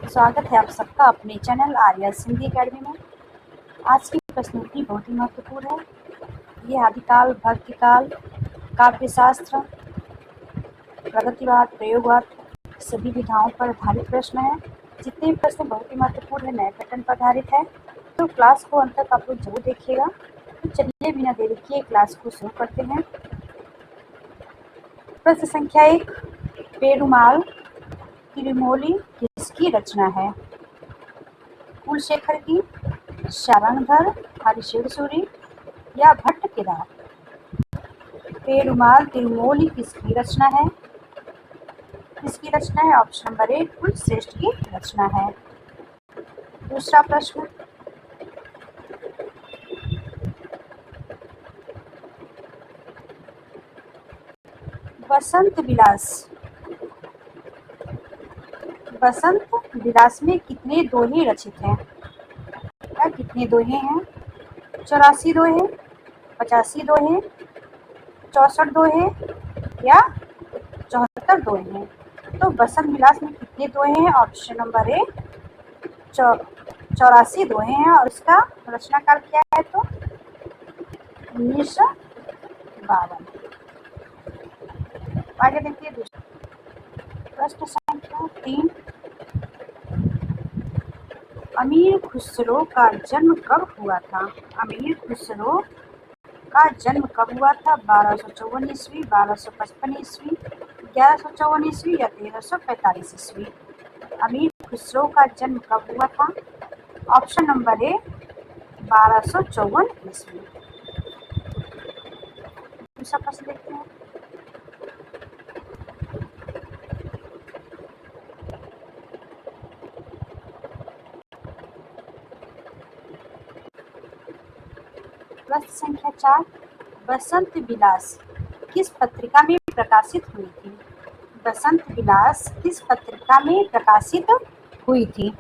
स्वागत है आप सबका अपने चैनल आर्यस हिंदी अकेडमी में। आज की प्रश्नोत्तरी बहुत ही महत्वपूर्ण है। ये आदिकाल, भक्तिकाल, काव्यशास्त्र, प्रगतिवाद, प्रयोगवाद सभी विधाओं पर आधारित प्रश्न है। जितने भी प्रश्न बहुत ही महत्वपूर्ण है, नए पैटर्न पर आधारित है, तो क्लास को अंत तक आप लोग जरूर देखिएगा। तो चलिए बिना देरी किए क्लास को शुरू करते हैं। प्रश्न संख्या 1, पेरुमाल तिरुमोली किसकी रचना है? कुलशेखर की, शारंगधर, हरिशेर सूरी या भट्ट केदार? पेरुमाल तिरुमोली किसकी रचना है? किसकी रचना है? ऑप्शन नंबर 1 कुलश्रेष्ठ की रचना है। दूसरा प्रश्न, बसंत विलास में कितने दोहे रचित हैं? क्या कितने दोहे हैं? 84 दोहे, 85 दोहे, 64 दोहे या 74 दोहे हैं? तो बसंत विलास में कितने दोहे हैं? ऑप्शन नंबर 1 84 दोहे हैं। और इसका रचनाकाल क्या है? तो 1952। आगे देखिए दूसरा प्रश्न संख्या 3, अमीर खुसरो का जन्म कब हुआ था? अमीर खुसरो का जन्म कब हुआ था? 1254 ईस्वी, 1255 ईस्वी, 1154 ईस्वी या 1345 ईस्वी? अमीर खुसरो का जन्म कब हुआ था? ऑप्शन नंबर 1 1254 ईस्वी। दूसरा प्रश्न देखते हैं। प्रश्न संख्या 4, बसंत विलास किस पत्रिका में प्रकाशित हुई थी? बसंत विलास किस पत्रिका में प्रकाशित हुई थी?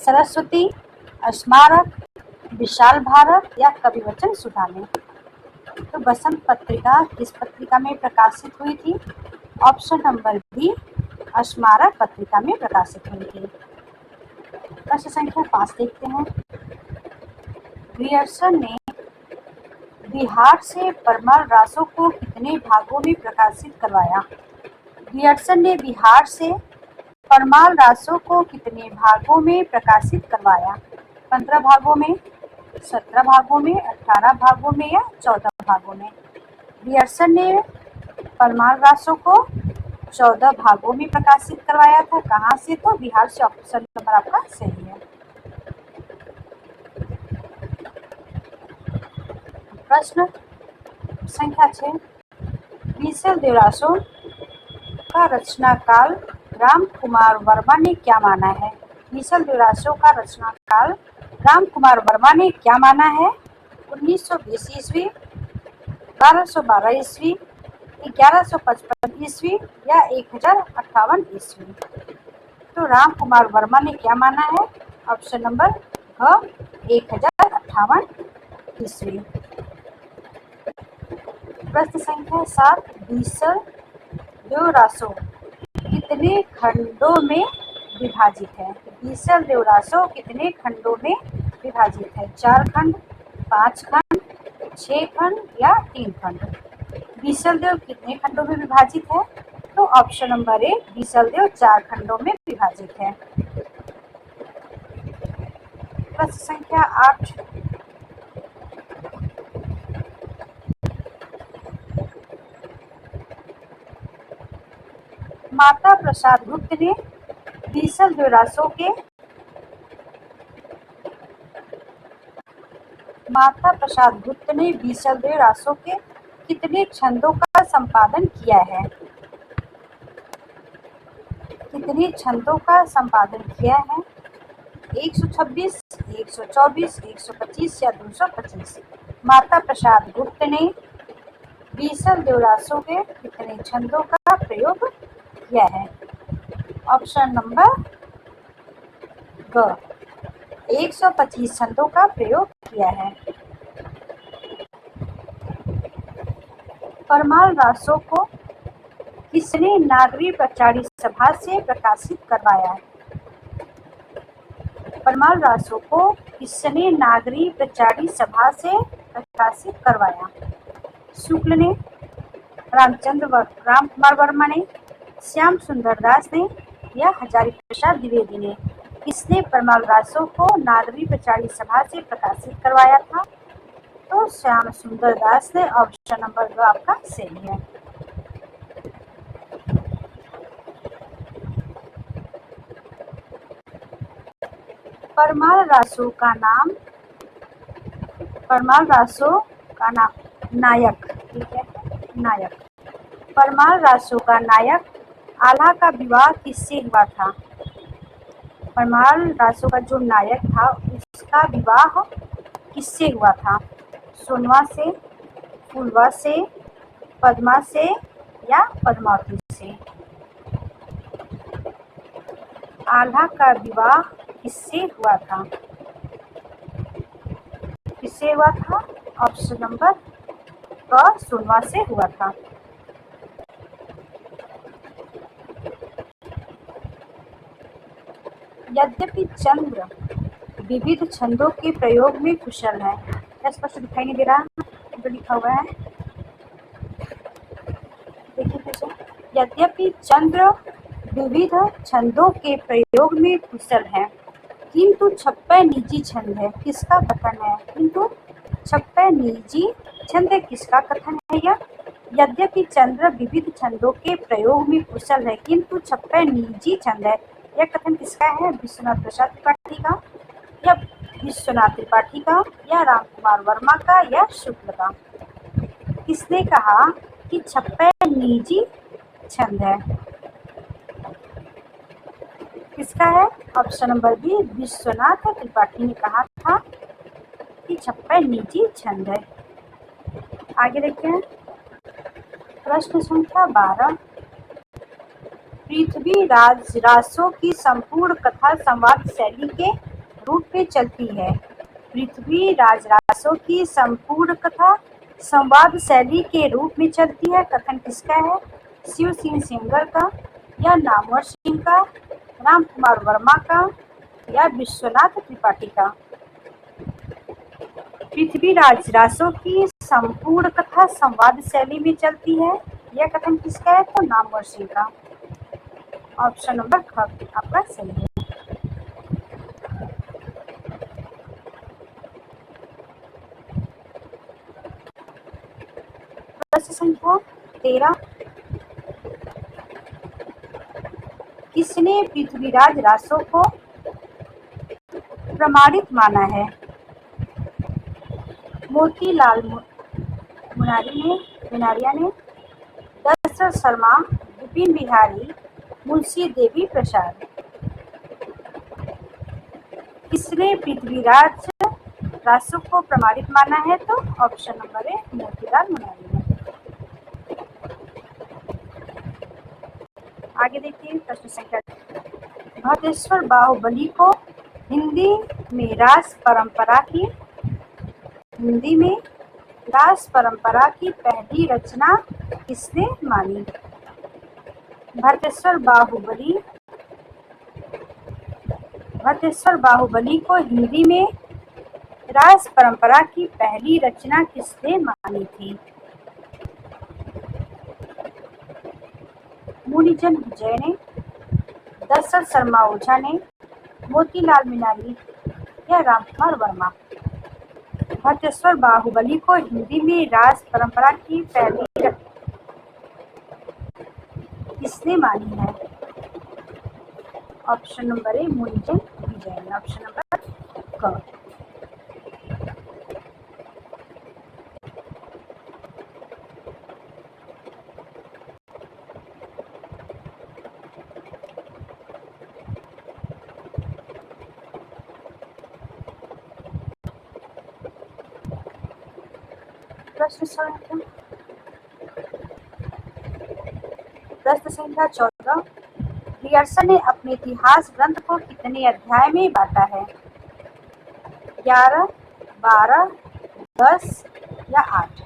सरस्वती, स्मारक, विशाल भारत या कविवचन सुधा में? तो बसंत पत्रिका किस पत्रिका में प्रकाशित हुई थी? ऑप्शन नंबर बी स्मारक पत्रिका में प्रकाशित हुई थी। प्रश्न संख्या 5 देखते हैं। ग्रियर्सन ने बिहार से परमाल रासों को कितने भागों में प्रकाशित करवाया? ग्रियर्सन ने बिहार से परमाल रासों को कितने भागों में प्रकाशित करवाया? 15 भागों में, 17 भागों में, 18 भागों में या 14 भागों में? ग्रियर्सन ने परमाल रासों को 14 भागों में प्रकाशित करवाया था। कहाँ से? तो बिहार से। ऑप्शन नंबर आपका सही है। प्रश्न संख्या 6, बीसल देवरासो का रचना काल राम कुमार वर्मा ने क्या माना है? बीसल देवरासो का रचना काल राम कुमार वर्मा ने क्या माना है? 1920 ईस्वी, 1212 ईस्वी, 1155 ईस्वी या 1058 ईस्वी? तो राम कुमार वर्मा ने क्या माना है? ऑप्शन नंबर 1058 ईस्वी। प्रश्न संख्या 7, बीसल देवरासो कितने खंडों में विभाजित है? बीसल देवरासो कितने खंडों में विभाजित है? 4 खंड, 5 खंड, 6 खंड या 3 खंड? बीसल देव कितने खंडों में विभाजित है? तो ऑप्शन नंबर 1 बीसल देव 4 खंडों में विभाजित है। प्रश्न संख्या 8, माता प्रसाद गुप्त ने बीसल देवरासो के कितने छंदों का संपादन किया है? कितने छंदों का संपादन किया है? 126, 124, 125 या 225? माता प्रसाद गुप्त ने बीसल देवरासो के कितने छंदों का प्रयोग किया है? ऑप्शन नंबर ग 125 छंदों का प्रयोग किया है। परमाल रासों को किसने नागरी प्रचारी सभा से प्रकाशित करवाया? परमाल रासो को किसने नागरी प्रचारी सभा से प्रकाशित करवाया? शुक्ल ने, राम कुमार वर्मा ने, श्याम सुंदर दास ने या हजारी प्रसाद द्विवेदी ने? किसने परमाल रासो को नागरी प्रचारी सभा से प्रकाशित करवाया था? तो श्याम सुंदर दास ने। ऑप्शन नंबर 2 आपका सही है। परमाल रासो का नायक, ठीक है, नायक। परमाल रासो का नायक आल्हा का विवाह किससे हुआ था? परमाल रासो का जो नायक था उसका विवाह किससे हुआ था? सोनवा से, फूलवा से, पद्मा से या पद्मावती से? आल्हा का विवाह किससे हुआ था? किससे हुआ था? ऑप्शन नंबर क सोनवा से हुआ था। यद्यपि चंद्र विविध छंदों के प्रयोग में कुशल है, क्या स्पष्ट दिखाई नहीं दे रहा जो लिखा हुआ है? देखिए फिर से। यद्यपि चंद्र विविध छंदों के प्रयोग में कुशल है किंतु छप्पय निजी छंद है, किसका कथन है? किंतु छप्पय निजी छंद किसका कथन है? यद्यपि चंद्र विविध छंदों के प्रयोग में कुशल है किंतु छप्पय निजी छंद है, यह कथन किसका है? विश्वनाथ प्रसाद त्रिपाठी का या विश्वनाथ त्रिपाठी का या राम कुमार वर्मा का या शुक्ल का? किसने कहा कि छप्पय निजी छंद है? किसका है? Option number B Vishwanath Tripathi ने कहा था कि छप्पय निजी छंद है। आगे देखते हैं प्रश्न संख्या 12। पृथ्वी रासो की संपूर्ण कथा संवाद शैली के रूप में चलती है। पृथ्वी रासो की संपूर्ण कथा संवाद शैली के रूप में चलती है, कथन किसका है? शिव सिंह सेंगर का या नामवर सिंह का, राम कुमार वर्मा का या विश्वनाथ त्रिपाठी का? पृथ्वी रासो की संपूर्ण कथा संवाद शैली में चलती है, यह कथन किसका है? तो नामवर सिंह का। ऑप्शन नंबर ख आपका सही है। प्रश्न संख्या 13। किसने पृथ्वीराज रासो को प्रमाणित माना है? मोतीलाल मुनारिया ने, दशरथ शर्मा, विपिन बिहारी, मुंशी देवी प्रसाद? किसने पृथ्वीराज रासो को प्रमाणित माना है? तो ऑप्शन नंबर ए मोतीलाल मुनारी ने। आगे देखिए प्रश्न संख्या। भद्रेश्वर बाहुबली को हिंदी में रास परंपरा की पहली रचना किसने मानी? भद्रेश्वर बाहुबली को हिंदी में रास परंपरा की पहली रचना किसने मानी थी? मुनिजन विजय ने, दशरथ शर्मा ओझा ने, मोतीलाल मुनारी या रामकुमार वर्मा? भद्रेश्वर बाहुबली को हिंदी में रास परंपरा की पहली किसने मानी है? ऑप्शन नंबर ए मुनिजन विजय ने। ऑप्शन नंबर क। प्रश्न संख्या 14। रियर्सन ने अपने इतिहास ग्रंथ को कितने अध्याय में बांटा है? 11, 12, 10 या 8?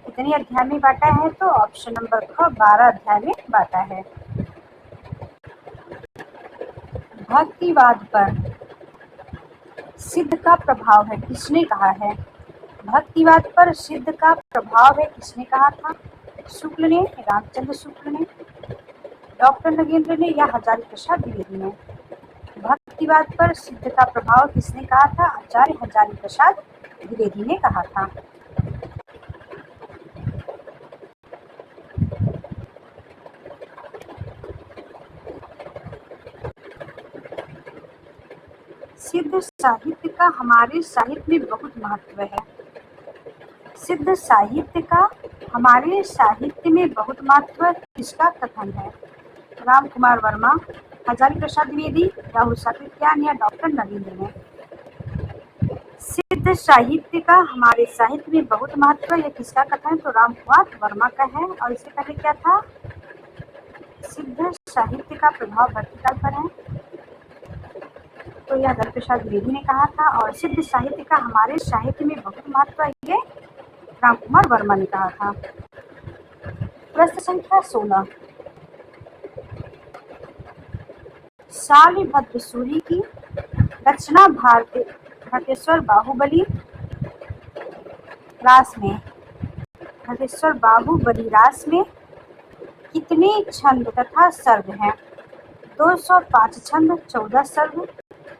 कितने अध्याय में बांटा है? तो ऑप्शन नंबर ख 12 अध्याय में बांटा है। भक्तिवाद पर सिद्ध का प्रभाव है किसने कहा है? भक्तिवाद पर सिद्ध का प्रभाव है किसने कहा था? शुक्ल ने, रामचंद्र शुक्ल ने, डॉक्टर नगेंद्र ने या हजारी प्रसाद द्विवेदी ने? भक्तिवाद पर सिद्ध का प्रभाव किसने कहा था? आचार्य हजारी प्रसाद द्विवेदी ने कहा था। सिद्ध साहित्य का हमारे साहित्य में बहुत महत्व है। सिद्ध साहित्य का हमारे साहित्य में बहुत महत्व किसका कथन है? राम कुमार वर्मा, हजारी प्रसाद द्विवेदी, राहुल सातत्यायन या डॉक्टर नगेंद्र ने? सिद्ध साहित्य का हमारे साहित्य में बहुत महत्व है, यह किसका कथन है? तो राम कुमार वर्मा का है। और इससे पहले क्या था? सिद्ध साहित्य का प्रभाव भक्तिकाल पर है, तो यह हजारी प्रसाद द्विवेदी ने कहा था। और सिद्ध साहित्य का हमारे साहित्य में बहुत महत्व है, ये राम कुमार वर्मा ने कहा था। प्रश्न संख्या 16, शालिभद्र सूरी की रचना भारतेश्वर बाहुबली रास में कितने छंद तथा सर्ग हैं? 205 छंद, 14 सर्ग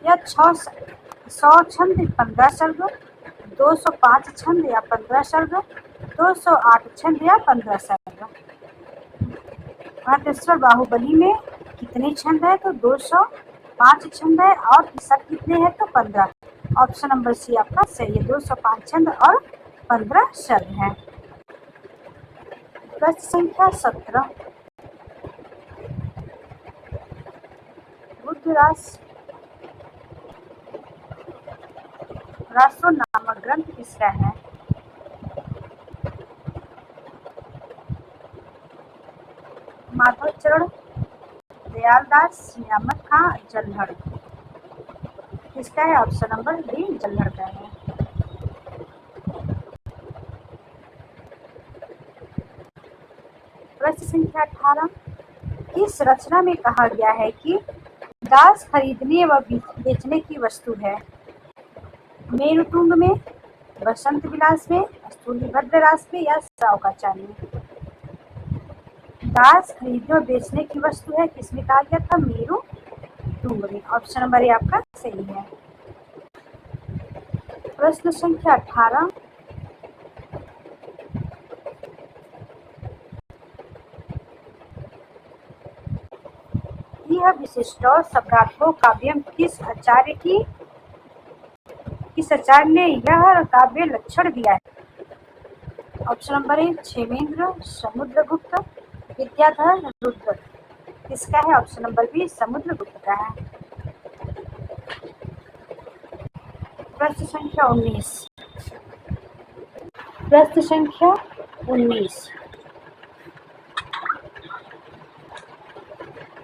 या 100 छंद 15 सर्ग, 205 छंद या 15 सर्ग, 208 छंद या 15 सर्ग? भारतेश्वर बाहुबली में कितने छंद है? तो 205 छंद है। और सर्ग कितने हैं? तो 15। ऑप्शन नंबर सी आपका सही है, 205 छंद और 15 सर्ग हैं। प्रश्न संख्या 17, रासो नामक ग्रंथ किसका है? माधव चरण, दयालदास, नियामत खां, जल्हड़? किसका है? ऑप्शन नंबर डी जल्हड़ का है। प्रश्न संख्या 18, इस रचना में कहा गया है कि दास खरीदने व बेचने की वस्तु है? मेरुतुंग में, बसंत विलास में, स्थूलिभद्र रास में या सावकाचार में? दास खरीदने और बेचने की वस्तु है, किसमें कहा गया था? मेरुतुंग में। ऑप्शन नंबर ए आपका सही है। प्रश्न संख्या 18, यह विशिष्ट और शब्दार्थों काव्यम किस आचार्य ने यह काव्य लक्षण दिया है? ऑप्शन नंबर ए क्षेमेंद्र, समुद्रगुप्त, विद्याधर, रुद्र? किसका है? ऑप्शन नंबर बी समुद्रगुप्त का है। प्रश्न संख्या 19,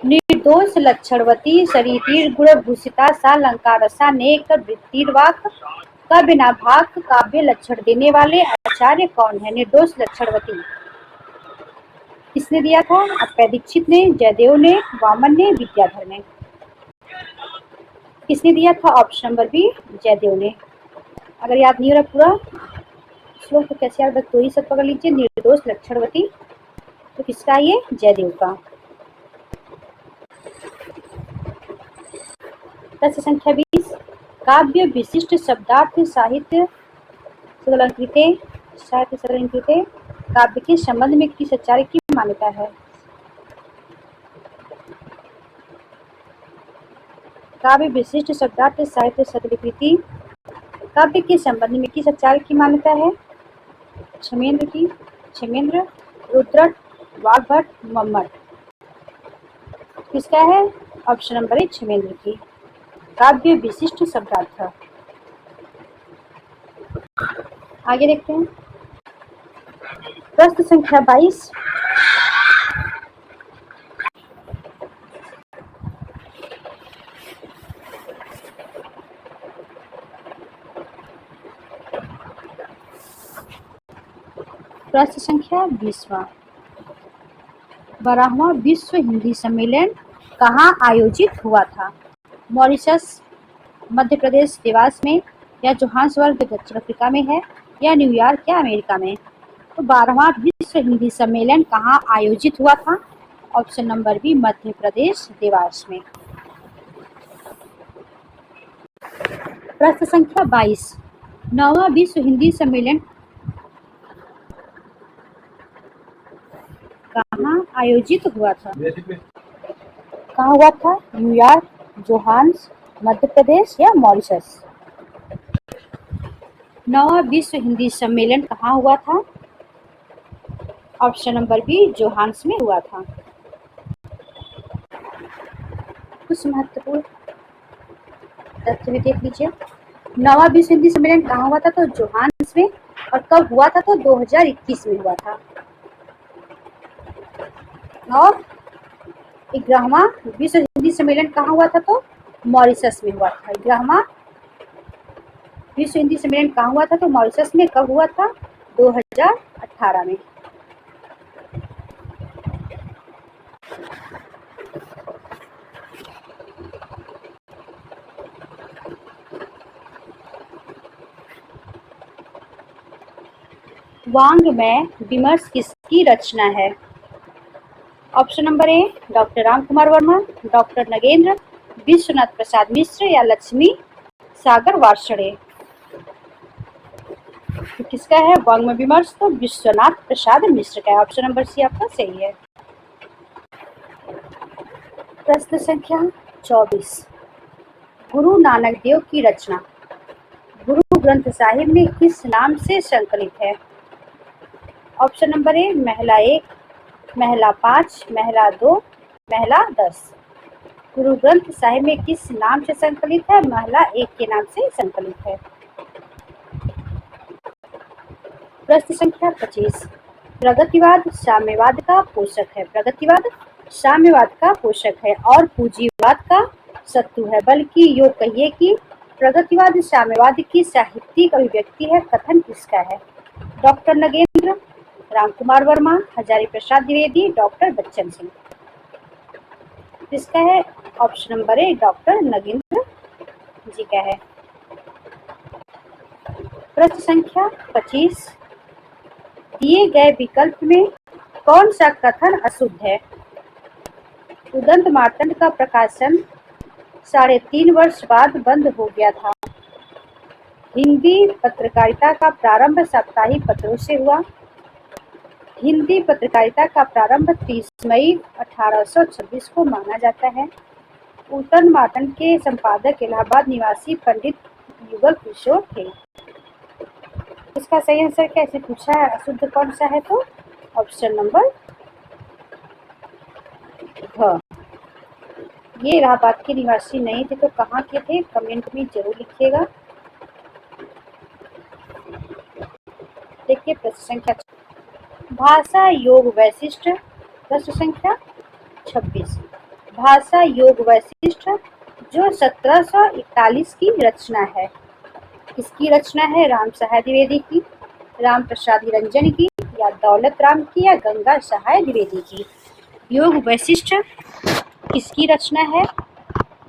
निर्दोष लक्षणवती सरितीर गुणभूषिता सालंकारसा नेक वृत्तिर्वाक का बिना भाग काव्य लक्षण देने वाले आचार्य कौन है? निर्दोष लक्षणवती किसने दिया था? अप्पय दीक्षित ने, जयदेव ने, वामन ने, विद्याधर ने? किसने दिया था? ऑप्शन नंबर बी जयदेव ने। अगर याद नहीं हो रहा पूरा श्लोक तो कैसे याद? तो ही सब पकड़ लीजिए। निर्दोष लक्षणवती तो किसका? ये जयदेव का। प्रश्न संख्या 20, काव्य विशिष्ट शब्दार्थ साहित्य सरलंकृते काव्य के संबंध में किस आचार्य की मान्यता है? काव्य विशिष्ट शब्दार्थ साहित्य सरलीकृति काव्य के संबंध में किस आचार्य की मान्यता है? क्षेमेंद्र, रुद्रट, वाग्भट, मम्मट? किसका है? ऑप्शन नंबर ए क्षेमेंद्र की। काव्य विशिष्ट शब्दार्थ। आगे देखते हैं। प्रश्न संख्या 22, प्रश्न संख्या 20वां, 12वां विश्व हिंदी सम्मेलन कहाँ आयोजित हुआ था? मॉरिशस, मध्य प्रदेश देवास में, या जोहान्सबर्ग दक्षिण अफ्रीका में है, या न्यूयॉर्क या अमेरिका में? तो 12वां विश्व हिंदी सम्मेलन कहाँ आयोजित हुआ था? Option number B, Madhya Pradesh Dewas में। प्रश्न संख्या 22, 9वां विश्व हिंदी सम्मेलन कहाँ आयोजित हुआ था? कहाँ हुआ था? न्यूयॉर्क, जोहान्स, मध्य प्रदेश या मॉरिशस? 9वां विश्व हिंदी सम्मेलन कहाँ हुआ था? ऑप्शन नंबर बी, जोहान्स में हुआ था। कुछ महत्वपूर्ण तथ्य भी देख लीजिए। 9वां विश्व हिंदी सम्मेलन कहाँ हुआ था? तो जोहान्स में। और कब हुआ था? तो 2021 में हुआ था। और 11वां विश्व हिंदी सम्मेलन कहाँ हुआ था? तो मॉरिशस में हुआ था। 11वां विश्व हिंदी सम्मेलन कहाँ हुआ था? तो मॉरिशस में। कब हुआ था? 2018 में। वाङ्मय विमर्श किसकी रचना है? Option number A, doctor Ram Kumar Verma, doctor Nagendra, Vishwanath Prasad Mishra या लक्ष्मी सागर वार्ष्णेय? तो किसका है वाङ्मय विमर्श? तो विश्वनाथ प्रसाद मिश्र का है। ऑप्शन नंबर सी आपका सही है। प्रश्न संख्या 24, गुरु नानक देव की रचना गुरु ग्रंथ साहिब में किस नाम से संकलित है? ऑप्शन नंबर ए, महला 1, महला 5, महला 2, महला 10? गुरु ग्रंथ साहिब में किस नाम से संकलित है? महला 1 के नाम से संकलित है। प्रश्न संख्या 25, प्रगतिवाद साम्यवाद का पोषक है। प्रगतिवाद साम्यवाद का पोषक है और पूंजीवाद का शत्रु है। बल्कि यो कहिए कि प्रगतिवाद साम्यवाद की साहित्यिक अभिव्यक्ति है। कथन किसका है? Doctor Nagendra, Ram Kumar Verma, Hazari Prasad Dwivedi, doctor Bachchan Singh? किसका है? Option number A, doctor Nagendra ji का है। प्रश्न संख्या 25, दिए गए विकल्प में कौन सा कथन अशुद्ध है? उदंत मार्तंड का प्रकाशन 3.5 वर्ष बाद बंद हो गया था। हिंदी पत्रकारिता का प्रारंभ साप्ताहिक पत्रों से हुआ। हिंदी पत्रकारिता का प्रारंभ 30 मई 1826 को माना जाता है। उदंत मार्तंड के संपादक इलाहाबाद निवासी पंडित युगल किशोर थे। इसका सही आंसर कैसे पूछा है? अशुद्ध कौन सा है? तो ऑप्शन नंबर घ। ये इलाहाबाद के निवासी नहीं थे तो कहाँ के थे? कमेंट में जरूर लिखिएगा। देखिए प्रश्न संख्या भाषा योग वैशिष्ट। प्रश्न संख्या 26, भाषा योग वैशिष्ट जो 1741 की रचना है, किसकी रचना है? राम सहाय द्विवेदी की, राम प्रसाद निरंजन की, या दौलत राम की, या गंगा सहाय द्विवेदी की? योग वैशिष्ट किसकी रचना है?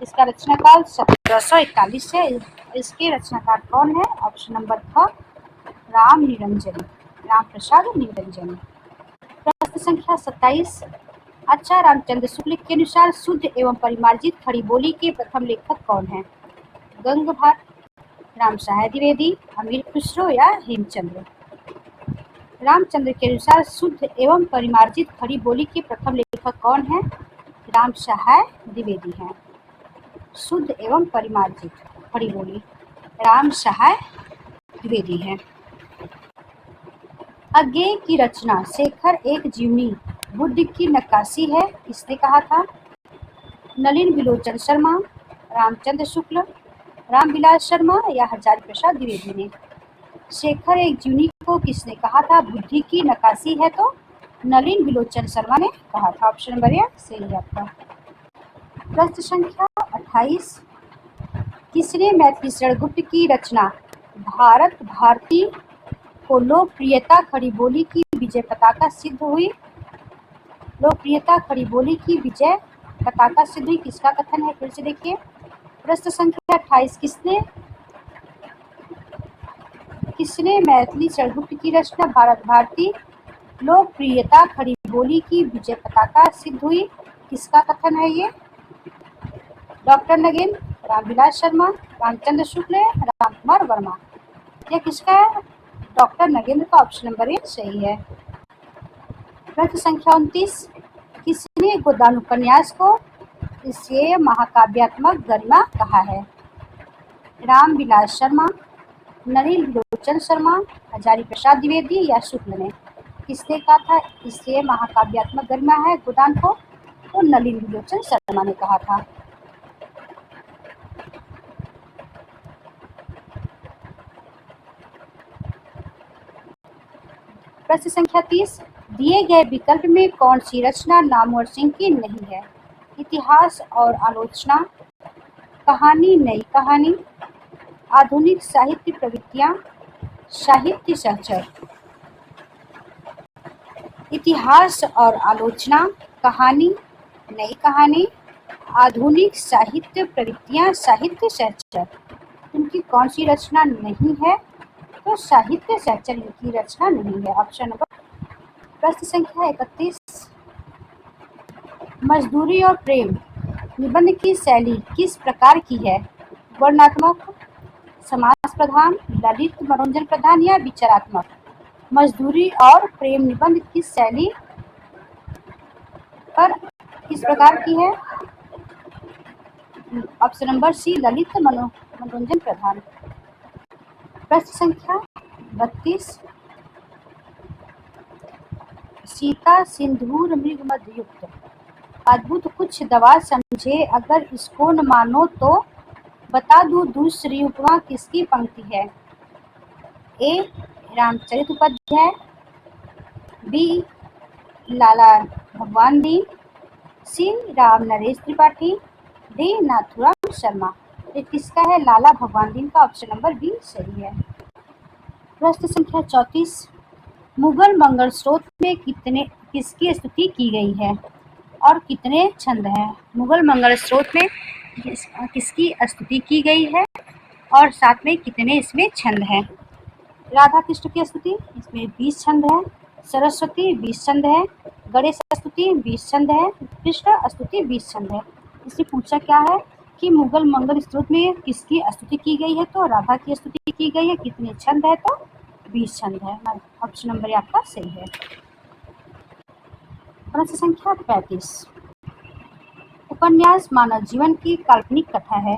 इसका रचनाकाल 1741 है। इसके रचनाकार कौन है? ऑप्शन नंबर ख, राम निरंजन, राम प्रसाद निरंजन। प्रश्न संख्या 27, अच्छा रामचंद्र शुक्ल के अनुसार शुद्ध एवं परिमार्जित खड़ी बोली के प्रथम लेखक कौन है? गंगभार, राम सहाय द्विवेदी, अमीर खुसरो या हेमचंद्र? रामचंद्र के अनुसार शुद्ध एवं परिमार्जित खड़ी बोली के प्रथम लेखक कौन है? राम सहाय द्विवेदी हैं। शुद्ध एवं परिमार्जित खड़ी बोली राम सहाय द्विवेदी है। अज्ञेय की रचना शेखर एक जीवनी बुद्ध की नक्काशी है, किसने कहा था? नलिन बिलोचन शर्मा, रामचंद्र शुक्ल, रामविलास शर्मा या हजारी प्रसाद द्विवेदी ने? शेखर एक जीवनी को किसने कहा था बुद्धि की नक्काशी है? तो नलिन बिलोचन शर्मा ने कहा था। ऑप्शन नंबर ए सही है आपका। प्रश्न संख्या 28, किसने मैथिली शरण गुप्त की रचना भारत भारती को लोकप्रियता खड़ी बोली की विजय पताका सिद्ध हुई? लोकप्रियता खड़ी बोली की विजय पताका सिद्ध हुई, किसका कथन है? फिर से देखिए, प्रश्न संख्या 28, किसने मैथिली षड्यंत्र की रचना? भारत भारती। लोकप्रियता खड़ी बोली की विजय पताका सिद्ध हुई, किसका कथन है ये? Doctor again, Ramvilas Sharma, Ramchandra Shukla, Ramkumar Verma. यह किसका है? डॉक्टर नगेंद्र का ऑप्शन नंबर ए सही है। प्रश्न संख्या 29, किसने गोदान उपन्यास को इसे महाकाव्यात्मक गरिमा कहा है? रामविलास शर्मा, नलिन विलोचन शर्मा, हजारी प्रसाद द्विवेदी या शुक्ल ने? किसने कहा था इससे महाकाव्यात्मक गरिमा है गोदान को? तो नलिन विलोचन शर्मा ने कहा था। प्रश्न संख्या 30, दिए गए विकल्प में कौन सी रचना नामवर सिंह की नहीं है? इतिहास और आलोचना, कहानी नई कहानी, आधुनिक साहित्य प्रवृत्तियां, साहित्य सहचर। इतिहास और आलोचना, कहानी नई कहानी, आधुनिक साहित्य प्रवृत्तियां, साहित्य सहचर। इनकी कौन सी रचना नहीं है? तो साहित्य सहचर इनकी रचना नहीं है, ऑप्शन नंबर। प्रश्न संख्या 31, मजदूरी और प्रेम निबंध की शैली किस प्रकार की है? वर्णनात्मक, समास प्रधान, ललित मनोरंजन प्रधान या विचारात्मक? मजदूरी और प्रेम निबंध की शैली पर किस प्रकार की है? ऑप्शन नंबर सी, ललित मनोरंजन प्रधान। प्रश्न संख्या 32, सीता सिंदूर मृग मध्य युक्त अद्भुत कुछ दवा समझे, अगर इसको न मानो तो बता दूं दूसरी उपमा किसकी पंक्ति है? ए रामचरित उपाध्याय, बी लाला भगवान दीन, सी राम नरेश त्रिपाठी, डी नाथुराम शर्मा। ये किसका है? लाला भगवान दीन का ऑप्शन नंबर बी सही है। प्रश्न संख्या 34, मुगल मंगल स्रोत में किसकी स्तुति की गई है और कितने छंद हैं? मुगल मंगल स्रोत में किसकी स्तुति की गई है और साथ में कितने इसमें छंद हैं? राधा कृष्ण की स्तुति, इसमें 20 छंद है। सरस्वती 20 छंद है। गणेश स्तुति 20 छंद है। कृष्ण स्तुति 20 छंद है। इससे पूछा क्या है कि मुगल मंगल स्रोत में किसकी स्तुति की गई है? तो राधा की स्तुति की गई है। कितने छंद है? तो 20 छंद है। ऑप्शन नंबर आपका सही है। प्रश्न संख्या 35, उपन्यास मानव जीवन की काल्पनिक कथा है,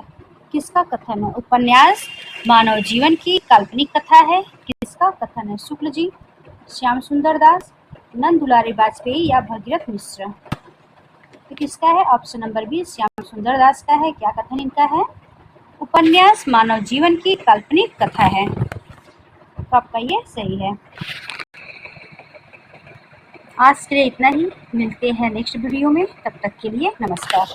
किसका कथन है? उपन्यास मानव जीवन की काल्पनिक कथा है, किसका कथन है? शुक्ल जी, श्याम सुंदर दास, नंद दुलारी वाजपेयी या भगीरथ मिश्र? तो किसका है? ऑप्शन नंबर बी, श्याम सुंदर दास का है। क्या कथन इनका है? उपन्यास मानव जीवन की काल्पनिक कथा है, तो आपका ये सही है। आज के लिए इतना ही, मिलते हैं नेक्स्ट वीडियो में, तब तक के लिए नमस्कार।